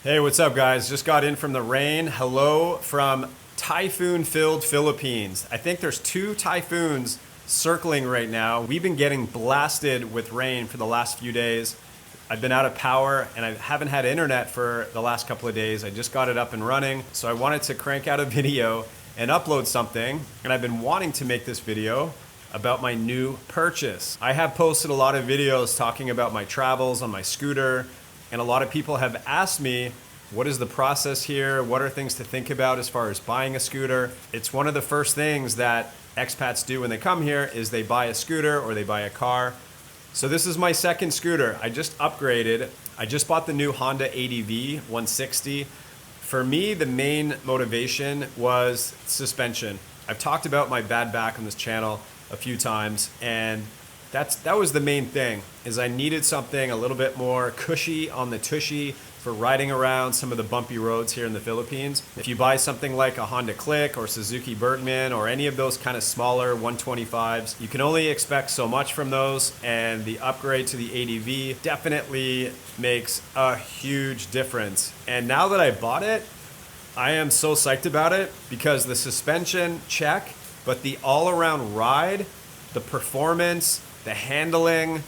Hey, what's up, guys? Just got in from the rain. Hello from typhoon-filled Philippines. I think there's 2 typhoons circling right now. We've been getting blasted with rain for the last few days. I've been out of power and I haven't had internet for the last couple of days. I just got it up and running, so I wanted to crank out a video and upload something, and I've been wanting to make this video about my new purchase. I have posted a lot of videos talking about my travels on my scooter, and a lot of people have asked me, what is the process here? What are things to think about as far as buying a scooter? It's one of the first things that expats do when they come here is they buy a scooter or they buy a car. So this is my second scooter. I just upgraded. I just bought the new Honda ADV 160. For me, the main motivation was suspension. I've talked about my bad back on this channel a few times, and that was the main thing, is I needed something a little bit more cushy on the tushy for riding around some of the bumpy roads here in the Philippines. If you buy something like a Honda Click or Suzuki Bergman or any of those kind of smaller 125s, you can only expect so much from those, and the upgrade to the ADV definitely makes a huge difference. And now that I bought it, I am so psyched about it because the suspension, check, but the all-around ride, the performance, the handling,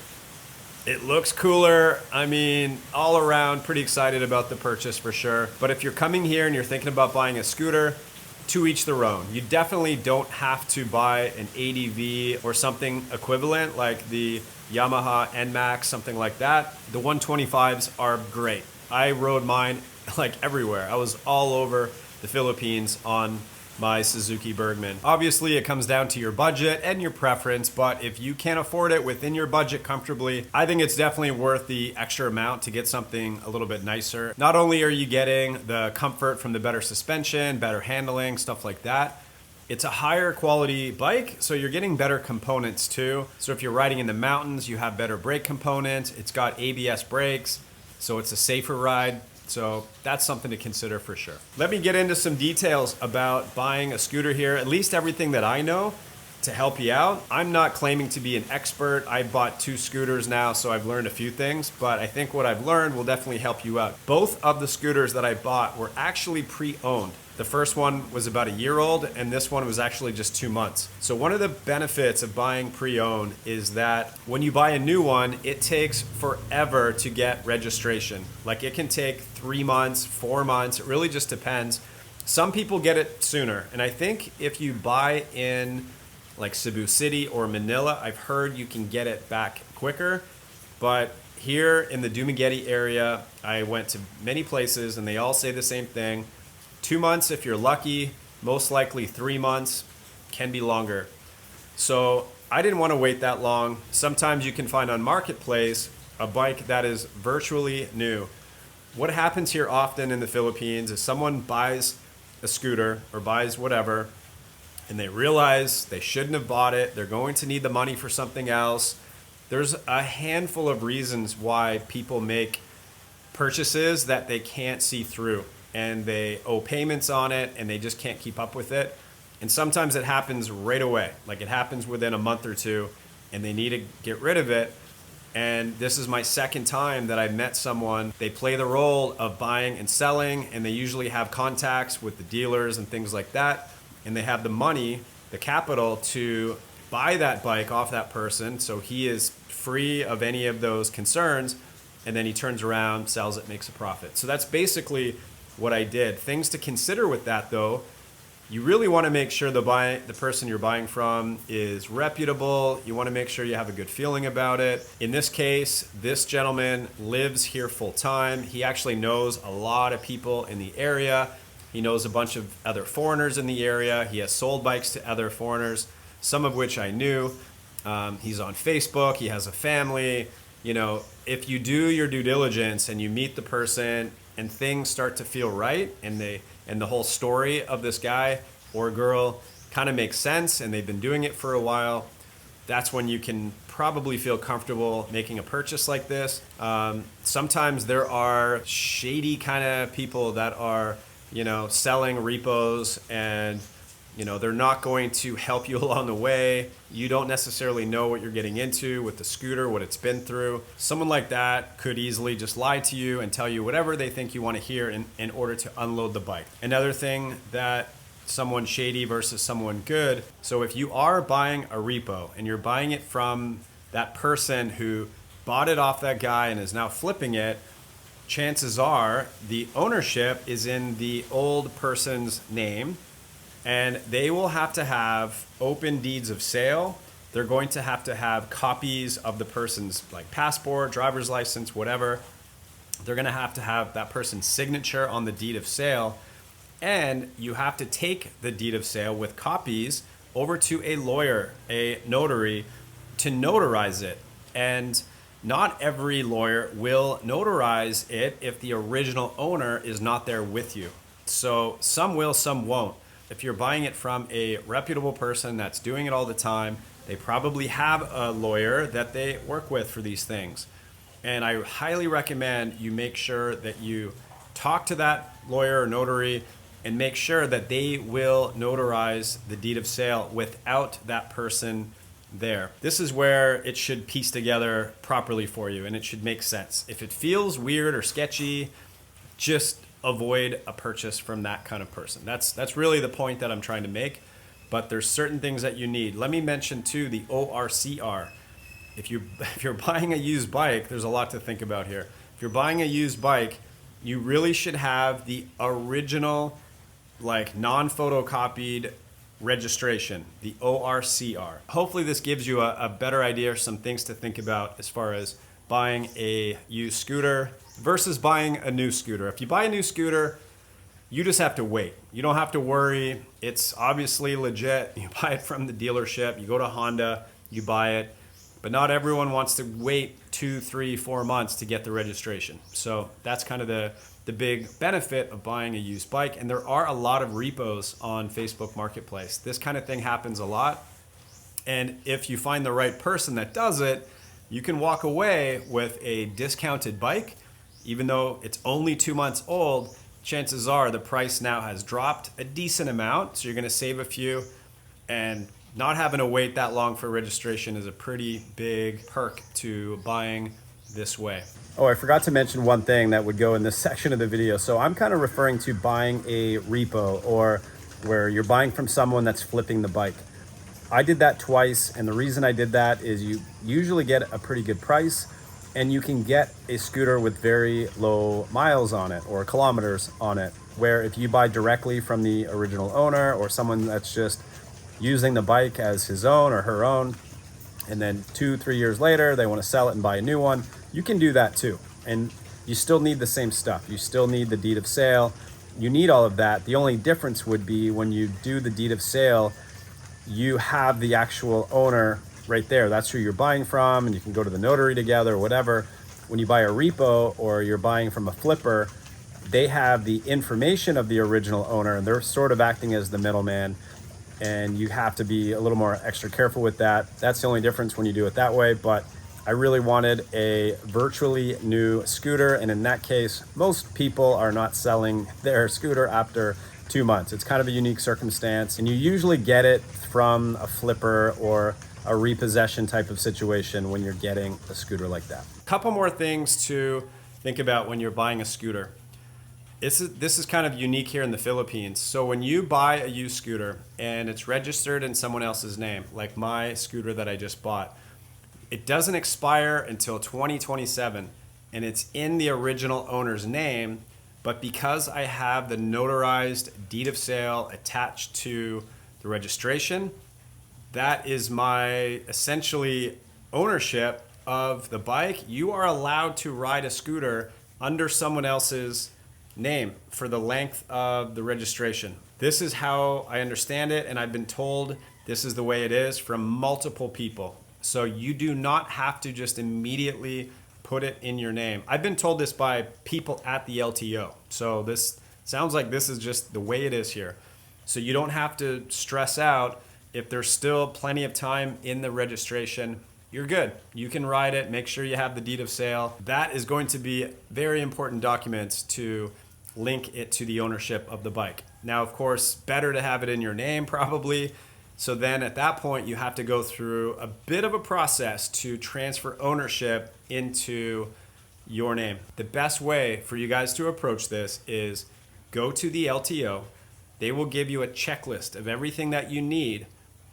it looks cooler. I mean, all around, pretty excited about the purchase for sure. But if you're coming here and you're thinking about buying a scooter, to each their own. You definitely don't have to buy an ADV or something equivalent like the Yamaha NMAX, something like that. The 125s are great. I rode mine like everywhere. I was all over the Philippines on my Suzuki Bergman. Obviously, it comes down to your budget and your preference, but if you can't afford it within your budget comfortably, I think it's definitely worth the extra amount to get something a little bit nicer. Not only are you getting the comfort from the better suspension, better handling, stuff like that, it's a higher quality bike, so you're getting better components too. So if you're riding in the mountains, you have better brake components. It's got ABS brakes, so it's a safer ride. So that's something to consider for sure. Let me get into some details about buying a scooter here, at least everything that I know to help you out. I'm not claiming to be an expert. I bought 2 scooters now, so I've learned a few things, but I think what I've learned will definitely help you out. Both of the scooters that I bought were actually pre-owned. The first one was about a year old, and this one was actually just 2 months. So one of the benefits of buying pre-owned is that when you buy a new one, it takes forever to get registration. Like, it can take 3 months, 4 months, it really just depends. Some people get it sooner, and I think if you buy in like Cebu City or Manila, I've heard you can get it back quicker. But here in the Dumaguete area, I went to many places and they all say the same thing. 2 months if you're lucky, most likely 3 months, can be longer. So I didn't want to wait that long. Sometimes you can find on Marketplace a bike that is virtually new. What happens here often in the Philippines is someone buys a scooter or buys whatever, and they realize they shouldn't have bought it. They're going to need the money for something else. There's a handful of reasons why people make purchases that they can't see through, and they owe payments on it and they just can't keep up with it. And sometimes it happens right away. Like, it happens within a month or two and they need to get rid of it. And this is my second time that I met someone. They play the role of buying and selling, and they usually have contacts with the dealers and things like that. And they have the money, the capital to buy that bike off that person, so he is free of any of those concerns, and then he turns around, sells it, makes a profit. So that's basically what I did. Things to consider with that though, you really want to make sure the person you're buying from is reputable. You want to make sure you have a good feeling about it. In this case, this gentleman lives here full time. He actually knows a lot of people in the area. He knows a bunch of other foreigners in the area. He has sold bikes to other foreigners, some of which I knew. He's on Facebook. He has a family. You know, if you do your due diligence and you meet the person and things start to feel right, and the whole story of this guy or girl kind of makes sense, and they've been doing it for a while, that's when you can probably feel comfortable making a purchase like this. Sometimes there are shady kind of people that are, you know, selling repos and You know, they're not going to help you along the way. You don't necessarily know what you're getting into with the scooter, what it's been through. Someone like that could easily just lie to you and tell you whatever they think you want to hear in order to unload the bike. Another thing that someone shady versus someone good. So if you are buying a repo and you're buying it from that person who bought it off that guy and is now flipping it, chances are the ownership is in the old person's name, and they will have to have open deeds of sale. They're going to have copies of the person's like passport, driver's license, whatever. They're going to have that person's signature on the deed of sale. And you have to take the deed of sale with copies over to a lawyer, a notary, to notarize it. And not every lawyer will notarize it if the original owner is not there with you. So some will, some won't. If you're buying it from a reputable person that's doing it all the time, they probably have a lawyer that they work with for these things. And I highly recommend you make sure that you talk to that lawyer or notary and make sure that they will notarize the deed of sale without that person there. This is where it should piece together properly for you and it should make sense. If it feels weird or sketchy, just avoid a purchase from that kind of person. That's really the point that I'm trying to make. But there's certain things that you need. Let me mention too the ORCR. If you're buying a used bike, there's a lot to think about here. If you're buying a used bike, you really should have the original, like non-photocopied registration, the ORCR. Hopefully this gives you a better idea of some things to think about as far as buying a used scooter versus buying a new scooter. If you buy a new scooter, you just have to wait. You don't have to worry. It's obviously legit. You buy it from the dealership. You go to Honda, you buy it. But not everyone wants to wait 2, 3, 4 months to get the registration. So that's kind of the big benefit of buying a used bike. And there are a lot of repos on Facebook Marketplace. This kind of thing happens a lot. And if you find the right person that does it, you can walk away with a discounted bike. Even though it's only 2 months old, chances are the price now has dropped a decent amount. So you're going to save a few, and not having to wait that long for registration is a pretty big perk to buying this way. Oh, I forgot to mention one thing that would go in this section of the video. So I'm kind of referring to buying a repo, or where you're buying from someone that's flipping the bike. I did that twice, and the reason I did that is you usually get a pretty good price, and you can get a scooter with very low miles on it or kilometers on it, where if you buy directly from the original owner or someone that's just using the bike as his own or her own, and then 2, 3 years later they want to sell it and buy a new one, you can do that too. And you still need the same stuff. You still need the deed of sale. You need all of that. The only difference would be when you do the deed of sale, you have the actual owner right there. That's who you're buying from, and you can go to the notary together or whatever. When you buy a repo or you're buying from a flipper, they have the information of the original owner, and they're sort of acting as the middleman, and you have to be a little more extra careful with that. That's the only difference when you do it that way. But I really wanted a virtually new scooter, and in that case, most people are not selling their scooter after 2 months. It's kind of a unique circumstance, and you usually get it from a flipper or a repossession type of situation when you're getting a scooter like that. Couple more things to think about when you're buying a scooter. This is kind of unique here in the Philippines. So when you buy a used scooter and it's registered in someone else's name, like my scooter that I just bought, it doesn't expire until 2027, and it's in the original owner's name. But because I have the notarized deed of sale attached to the registration, that is my essentially ownership of the bike. You are allowed to ride a scooter under someone else's name for the length of the registration. This is how I understand it, and I've been told this is the way it is from multiple people. So you do not have to just immediately put it in your name. I've been told this by people at the LTO. So this sounds like this is just the way it is here. So you don't have to stress out. If there's still plenty of time in the registration, you're good. You can ride it. Make sure you have the deed of sale. That is going to be very important documents to link it to the ownership of the bike. Now, of course, better to have it in your name probably. So then at that point, you have to go through a bit of a process to transfer ownership into your name. The best way for you guys to approach this is go to the LTO. They will give you a checklist of everything that you need,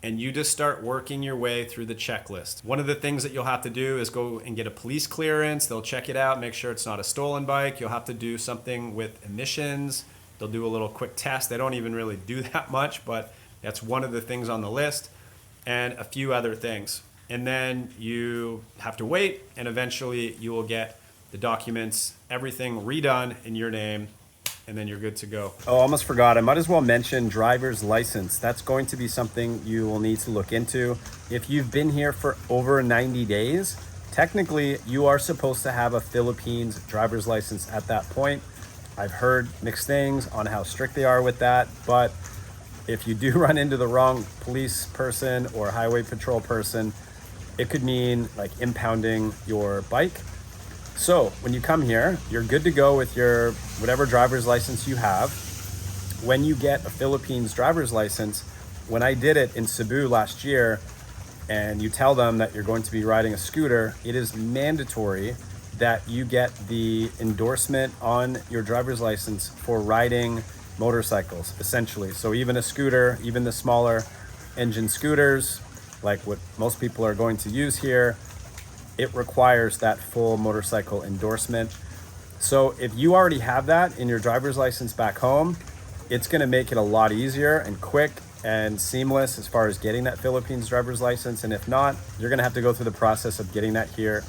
and you just start working your way through the checklist. One of the things that you'll have to do is go and get a police clearance. They'll check it out, make sure it's not a stolen bike. You'll have to do something with emissions. They'll do a little quick test. They don't even really do that much, but that's one of the things on the list, and a few other things. And then you have to wait, and eventually you will get the documents, everything redone in your name, and then you're good to go. Oh, almost forgot. I might as well mention driver's license. That's going to be something you will need to look into. If you've been here for over 90 days, technically you are supposed to have a Philippines driver's license at that point. I've heard mixed things on how strict they are with that, but if you do run into the wrong police person or highway patrol person, it could mean like impounding your bike. So when you come here, you're good to go with your whatever driver's license you have. When you get a Philippines driver's license, when I did it in Cebu last year, and you tell them that you're going to be riding a scooter, it is mandatory that you get the endorsement on your driver's license for riding motorcycles, essentially. So even a scooter, even the smaller engine scooters, like what most people are going to use here, it requires that full motorcycle endorsement. So if you already have that in your driver's license back home, it's gonna make it a lot easier and quick and seamless as far as getting that Philippines driver's license. And if not, you're gonna have to go through the process of getting that here.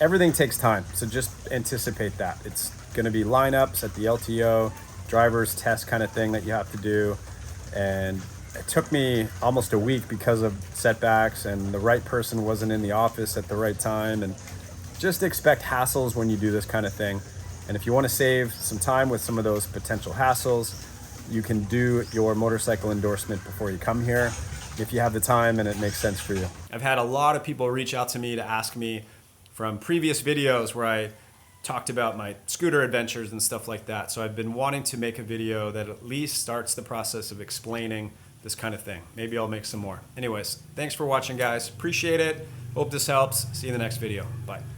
Everything takes time, so just anticipate that. It's gonna be lineups at the LTO, driver's test kind of thing that you have to do. And it took me almost a week because of setbacks, and the right person wasn't in the office at the right time. And just expect hassles when you do this kind of thing. And if you want to save some time with some of those potential hassles, you can do your motorcycle endorsement before you come here if you have the time and it makes sense for you. I've had a lot of people reach out to me to ask me from previous videos where I talked about my scooter adventures and stuff like that. So I've been wanting to make a video that at least starts the process of explaining this kind of thing. Maybe I'll make some more. Anyways, thanks for watching, guys. Appreciate it. Hope this helps. See you in the next video. Bye.